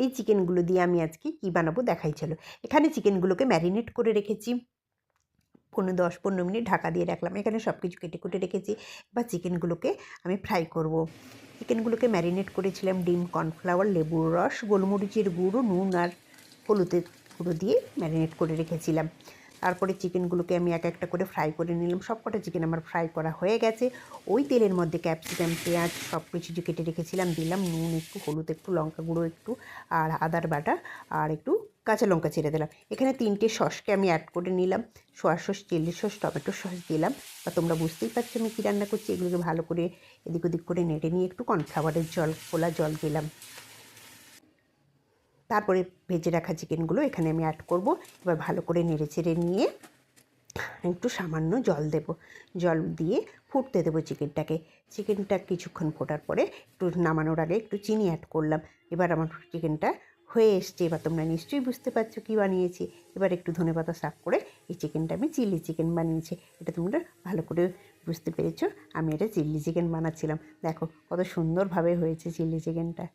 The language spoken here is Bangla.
এই চিকেনগুলো দিয়ে আমি আজকে কী বানাবো দেখাই চলো। এখানে চিকেনগুলোকে ম্যারিনেট করে রেখেছি 10-15 মিনিট ঢাকা দিয়ে রাখলাম। এখানে সব কিছু কেটে কুটে রেখেছি। এবার চিকেনগুলোকে আমি ফ্রাই করব। চিকেনগুলোকে ম্যারিনেট করেছিলাম ডিম, কর্নফ্লাওয়ার, লেবুর রস, গোলমরিচের গুঁড়ো, নুন আর হলুদের গুঁড়ো দিয়ে ম্যারিনেট করে রেখেছিলাম। তারপরে চিকেনগুলোকে আমি এক একটা করে ফ্রাই করে নিলাম। সবকটা চিকেন আমার ফ্রাই করা হয়ে গেছে। ওই তেলের মধ্যে ক্যাপসিকাম, পেঁয়াজ সব কিছু যে কেটে রেখেছিলাম দিলাম, নুন একটু, হলুদ একটু, লঙ্কা গুঁড়ো একটু আর আদার বাটা আর একটু কাঁচা লঙ্কা ছেড়ে দিলাম। এখানে 3টে সসকে আমি অ্যাড করে নিলাম। Soya sauce, chili sauce, tomato sauce দিলাম। বা তোমরা বুঝতেই পারছো আমি কী রান্না করছি। এগুলোকে ভালো করে এদিক ওদিক করে নেড়ে নিয়ে একটু কর্নফ্লাওয়ারের জল, খোলা জল দিলাম। তারপরে ভেজে রাখা চিকেনগুলো এখানে আমি অ্যাড করব। এবার ভালো করে নেড়ে চেড়ে নিয়ে একটু সামান্য জল দেব। জল দিয়ে ফুটতে দেবো চিকেনটাকে। চিকেনটা কিছুক্ষণ ফোটার পরে একটু নামানোর আগে একটু চিনি অ্যাড করলাম। এবার আমার চিকেনটা হয়ে এসছে। এবার তোমরা নিশ্চয়ই বুঝতে পারছো কী বানিয়েছি। এবার একটু ধনেপাতা শাক করে এই চিকেনটা আমি চিলি চিকেন বানিয়েছি। এটা তোমরা ভালো করে বুঝতে পেরেছো। আমি এটা চিলি চিকেন বানাচ্ছিলাম। দেখো কত সুন্দরভাবে হয়েছে চিলি চিকেনটা।